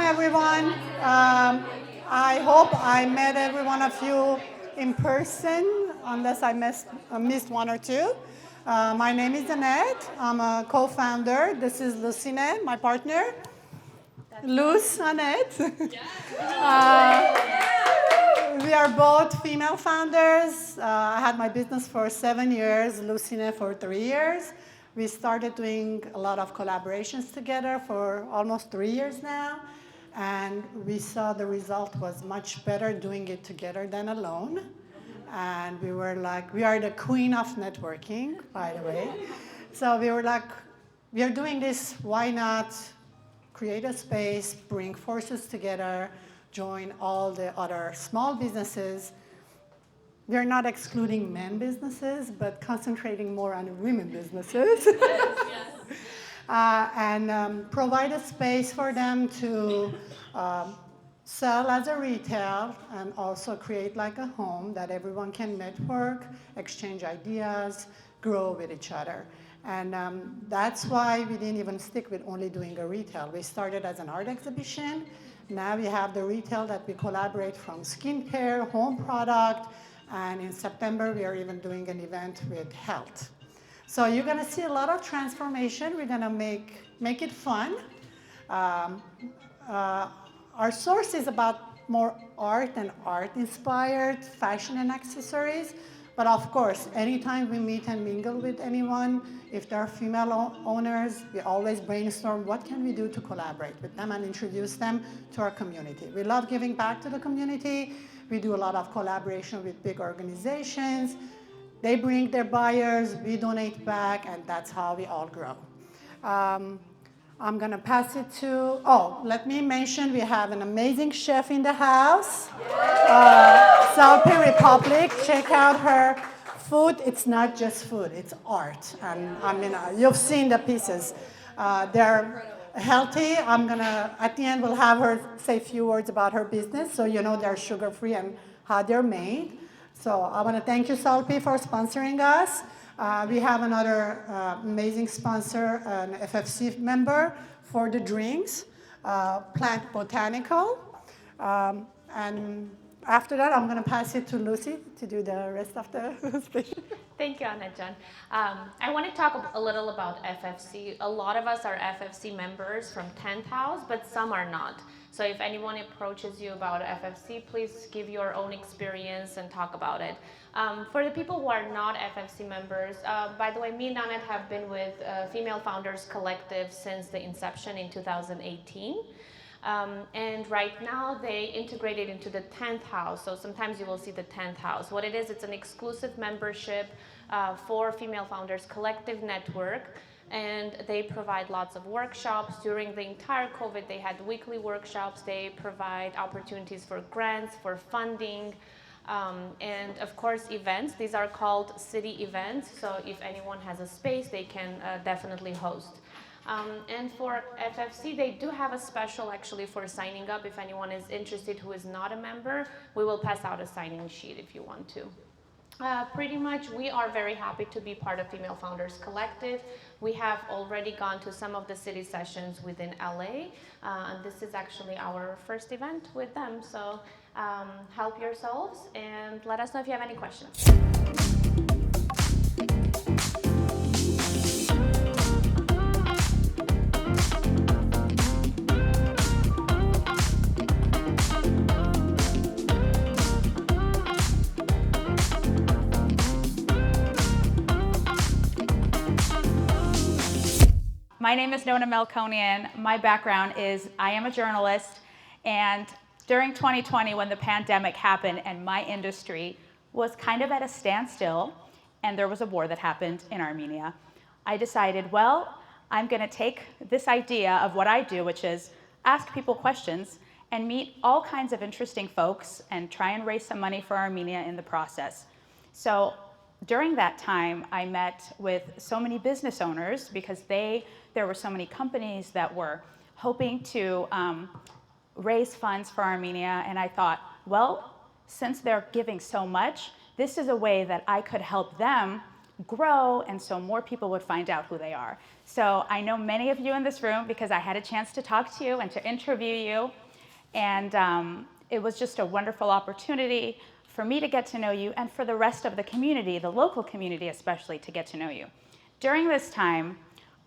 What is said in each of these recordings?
everyone. I hope I met every one of you in person, unless I missed one or two. My name is Annette. I'm a co-founder. This is Lusanet, my partner. Lusanet. We are both female founders. I had my business for 7 years, Lusanet for 3 years. We started doing a lot of collaborations together for almost 3 years now. And we saw the result was much better doing it together than alone. And we were like, we are the queen of networking, by the way. So we were like, we are doing this, why not create a space, bring forces together, join all the other small businesses. We're not excluding men businesses, but concentrating more on women businesses. And provide a space for them to sell as a retail and also create like a home that everyone can network, exchange ideas, grow with each other. And that's why we didn't even stick with only doing a retail. We started as an art exhibition. Now we have the retail that we collaborate from skincare, home product, and in September we are even doing an event with health. So you're going to see a lot of transformation. We're going to make it fun. Our source is about more art and art-inspired fashion and accessories. But of course, anytime we meet and mingle with anyone, if there are female owners, we always brainstorm what can we do to collaborate with them and introduce them to our community. We love giving back to the community. We do a lot of collaboration with big organizations. They bring their buyers, we donate back, and that's how we all grow. I'm going to pass it to, let me mention we have an amazing chef in the house. South Republic, check out her food. It's not just food, it's art. And I mean, you've seen the pieces. They're healthy. At the end, we'll have her say a few words about her business so you know they're sugar-free and how they're made. So I want to thank you, Salpi, for sponsoring us. We have another amazing sponsor, an FFC member for the drinks, Plant Botanical. And after that, I'm going to pass it to Lucy to do the rest of the speech. Thank you, Annette-Jan. I want to talk a little about FFC. A lot of us are FFC members from 10th House, but some are not. So if anyone approaches you about FFC, please give your own experience and talk about it. For the people who are not FFC members, by the way, me and Annette have been with Female Founders Collective since the inception in 2018. And right now they integrated into the 10th house. So sometimes you will see the 10th house. What it is, it's an exclusive membership for Female Founders Collective Network. And they provide lots of workshops. During the entire COVID, they had weekly workshops. They provide opportunities for grants, for funding, and of course events. These are called city events. So if anyone has a space, they can definitely host. And for FFC, they do have a special actually for signing up. If anyone is interested who is not a member, we will pass out a signing sheet if you want to. Pretty much, we are very happy to be part of Female Founders Collective. We have already gone to some of the city sessions within LA, and this is actually our first event with them. So help yourselves and let us know if you have any questions. My name is Nona Melkonian. My background is I am a journalist, and during 2020 when the pandemic happened and my industry was kind of at a standstill and there was a war that happened in Armenia, I decided, well, I'm going to take this idea of what I do, which is ask people questions and meet all kinds of interesting folks and try and raise some money for Armenia in the process. So during that time, I met with so many business owners because there were so many companies that were hoping to raise funds for Armenia. And I thought, well, since they're giving so much, this is a way that I could help them grow, and so more people would find out who they are. So I know many of you in this room because I had a chance to talk to you and to interview you, and it was just a wonderful opportunity for me to get to know you and for the rest of the community, the local community especially, to get to know you. During this time,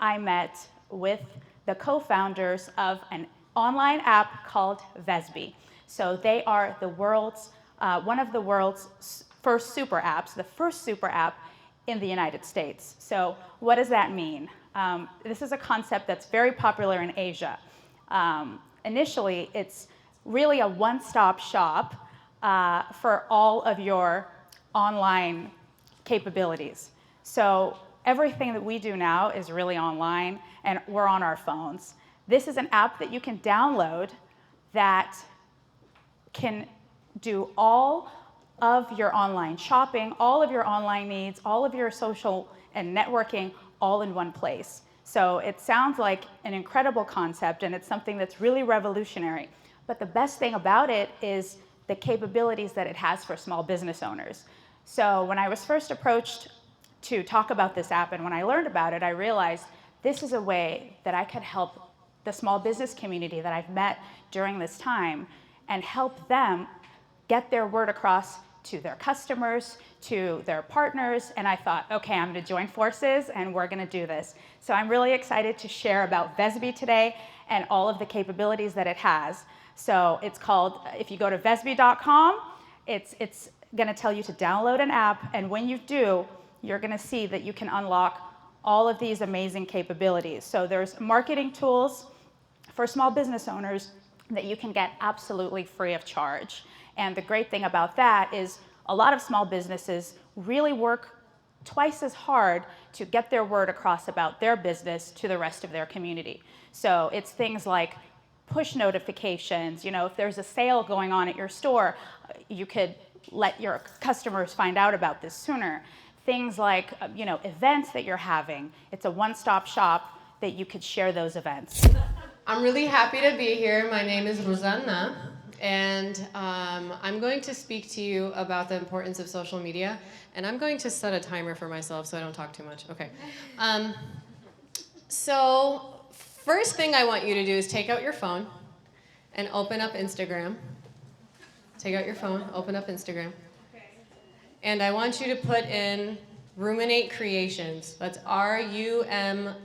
I met with the co-founders of an online app called Vesby. So they are the world's, one of the world's first super apps, the first super app in the United States. So what does that mean? This is a concept that's very popular in Asia. Initially, it's really a one-stop shop for all of your online capabilities. So everything that we do now is really online, and we're on our phones. This is an app that you can download that can do all of your online shopping, all of your online needs, all of your social and networking, all in one place. So it sounds like an incredible concept, and it's something that's really revolutionary. But the best thing about it is the capabilities that it has for small business owners. So when I was first approached to talk about this app, and when I learned about it, I realized this is a way that I could help the small business community that I've met during this time and help them get their word across to their customers, to their partners, and I thought, okay, I'm gonna join forces and we're gonna do this. So I'm really excited to share about Vesby today and all of the capabilities that it has. So it's called, if you go to vesby.com, it's gonna tell you to download an app, and when you do, you're gonna see that you can unlock all of these amazing capabilities. So there's marketing tools for small business owners that you can get absolutely free of charge. And the great thing about that is a lot of small businesses really work twice as hard to get their word across about their business to the rest of their community. So it's things like push notifications. You know, if there's a sale going on at your store, you could let your customers find out about this sooner. Things like, you know, events that you're having. It's a one-stop shop that you could share those events. I'm really happy to be here. My name is Lusanet, and I'm going to speak to you about the importance of social media, and I'm going to set a timer for myself so I don't talk too much. Okay. So first thing I want you to do is take out your phone and open up Instagram. Take out your phone, open up Instagram. And I want you to put in Ruminate Creations. That's RUMINATE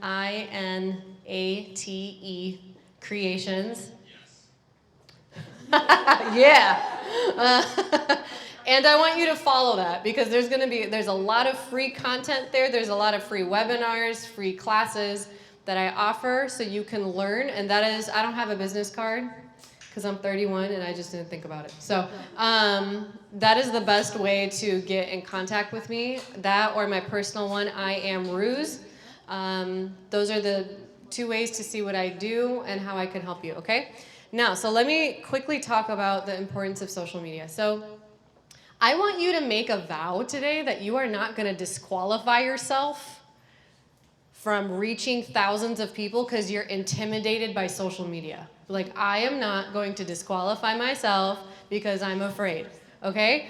Creations. Yeah. And I want you to follow that because there's a lot of free content there. There's a lot of free webinars, free classes that I offer so you can learn. And that is, I don't have a business card because I'm 31 and I just didn't think about it. So that is the best way to get in contact with me. That or my personal one, I am Ruse. Those are the two ways to see what I do and how I can help you, okay? Now, so let me quickly talk about the importance of social media. So I want you to make a vow today that you are not going to disqualify yourself from reaching thousands of people because you're intimidated by social media. Like, I am not going to disqualify myself because I'm afraid, okay?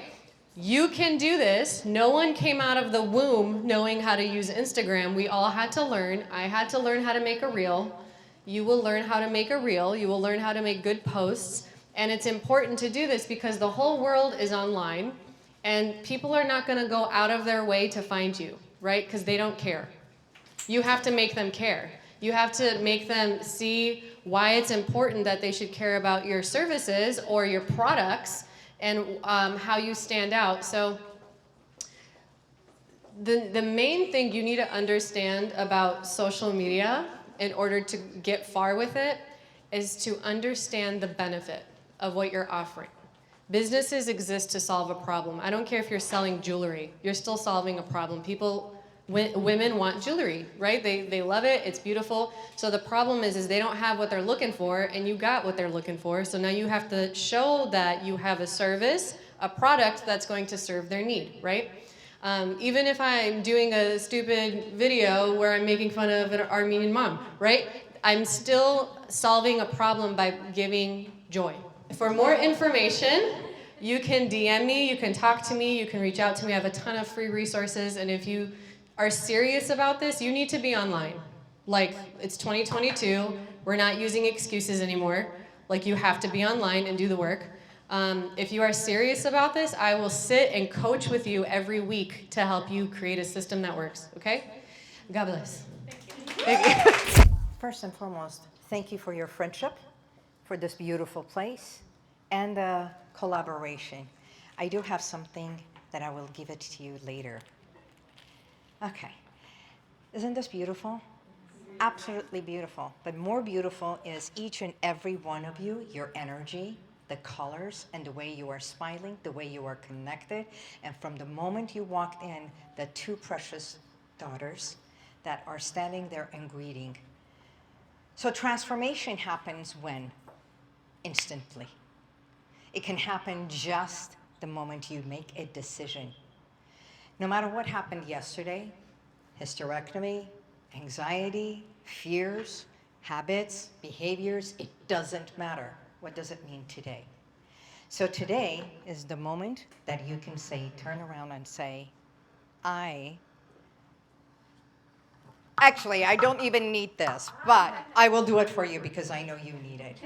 You can do this. No one came out of the womb knowing how to use Instagram. We all had to learn. I had to learn how to make a reel. You will learn how to make a reel. You will learn how to make good posts. And it's important to do this because the whole world is online and people are not going to go out of their way to find you, right? Because they don't care. You have to make them care. You have to make them see why it's important that they should care about your services or your products and how you stand out. So the main thing you need to understand about social media in order to get far with it is to understand the benefit of what you're offering. Businesses exist to solve a problem. I don't care if you're selling jewelry. You're still solving a problem. Women want jewelry, right? They love it. It's beautiful. So the problem is they don't have what they're looking for, and you got what they're looking for. So now you have to show that you have a service, a product that's going to serve their need, right? Even if I'm doing a stupid video where I'm making fun of an Armenian mom, right? I'm still solving a problem by giving joy. For more information, you can DM me, you can talk to me, you can reach out to me. I have a ton of free resources, and if you are serious about this, you need to be online. Like, it's 2022, we're not using excuses anymore. Like, you have to be online and do the work. If you are serious about this, I will sit and coach with you every week to help you create a system that works, okay? God bless. Thank you. First and foremost, thank you for your friendship, for this beautiful place, and the collaboration. I do have something that I will give it to you later. Okay. Isn't this beautiful? Absolutely beautiful. But more beautiful is each and every one of you, your energy, the colors, and the way you are smiling, the way you are connected. And from the moment you walked in, the two precious daughters that are standing there and greeting. So transformation happens when? Instantly. It can happen just the moment you make a decision. No matter what happened yesterday, hysterectomy, anxiety, fears, habits, behaviors, it doesn't matter. What does it mean today? So today is the moment that you can say, turn around and say, Actually, I don't even need this, but I will do it for you because I know you need it.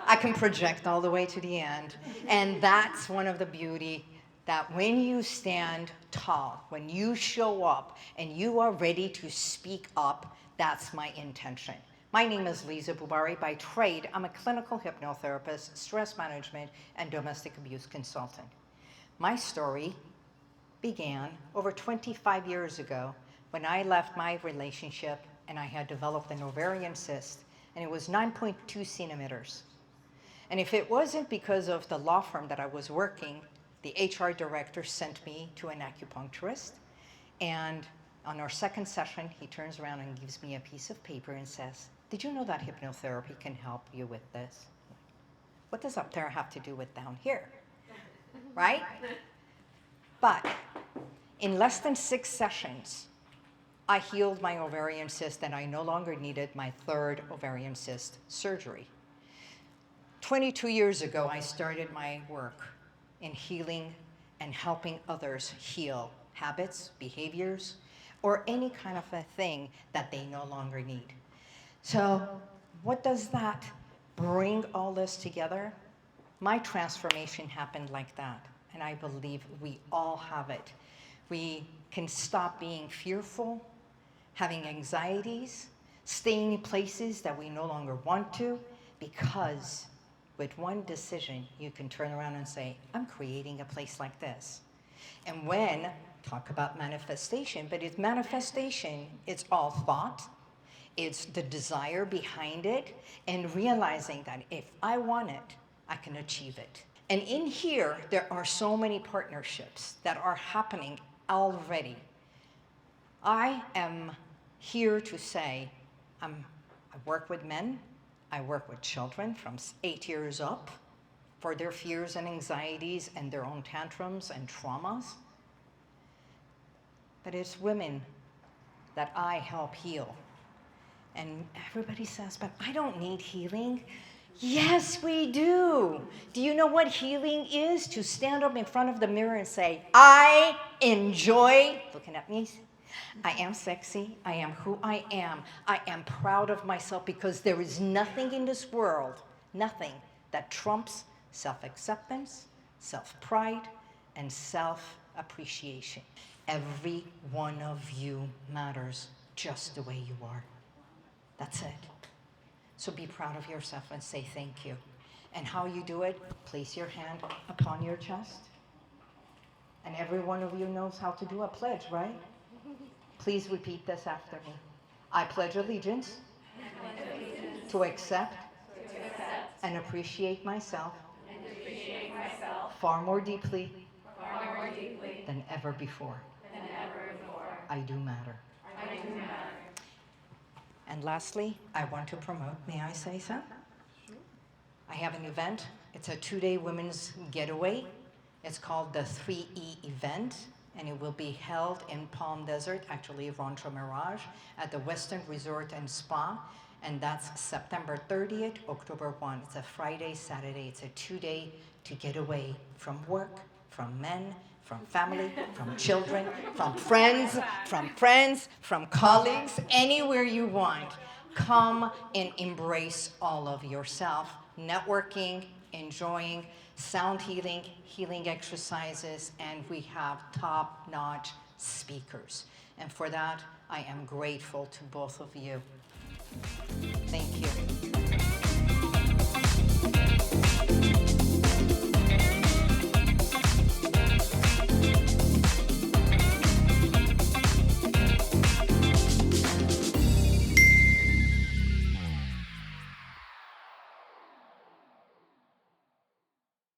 I can project all the way to the end. And that's one of the beauty that when you stand tall, when you show up and you are ready to speak up, that's my intention. My name is Lisa Bubari. By trade, I'm a clinical hypnotherapist, stress management, and domestic abuse consultant. My story began over 25 years ago when I left my relationship and I had developed an ovarian cyst, and it was 9.2 centimeters. And if it wasn't because of the law firm that I was working, the HR director sent me to an acupuncturist. And on our second session, he turns around and gives me a piece of paper and says, did you know that hypnotherapy can help you with this? What does up there have to do with down here? Right? But in less than 6 sessions, I healed my ovarian cyst and I no longer needed my third ovarian cyst surgery. 22 years ago, I started my work in healing and helping others heal habits, behaviors, or any kind of a thing that they no longer need. So what does that bring all this together? My transformation happened like that, and I believe we all have it. We can stop being fearful, having anxieties, staying in places that we no longer want to, because with one decision, you can turn around and say, I'm creating a place like this. And when, talk about manifestation, but it's manifestation, it's all thought, it's the desire behind it, and realizing that if I want it, I can achieve it. And in here, there are so many partnerships that are happening already. I am here to say, I work with men, I work with children from 8 years up for their fears and anxieties and their own tantrums and traumas. But it's women that I help heal. And everybody says, but I don't need healing. Yes, we do. Do you know what healing is? To stand up in front of the mirror and say, I enjoy looking at me. I am sexy. I am who I am. I am proud of myself because there is nothing in this world, nothing that trumps self-acceptance, self-pride, and self-appreciation. Every one of you matters just the way you are. That's it. So be proud of yourself and say thank you. And how you do it, place your hand upon your chest. And every one of you knows how to do a pledge, right? Please repeat this after me. I pledge allegiance to accept and appreciate myself far more deeply than ever before. I do matter. And lastly, I want to promote, may I say so? I have an event. It's a 2-day women's getaway. It's called the 3E event, and it will be held in Palm Desert, actually Rancho Mirage, at the Western Resort and Spa, and that's September 30th, October 1. It's a Friday, Saturday. It's a 2-day to get away from work, from men, from family, from children, from friends, from colleagues, anywhere you want. Come and embrace all of yourself. Networking, enjoying, sound healing, healing exercises, and we have top-notch speakers. And for that, I am grateful to both of you. Thank you.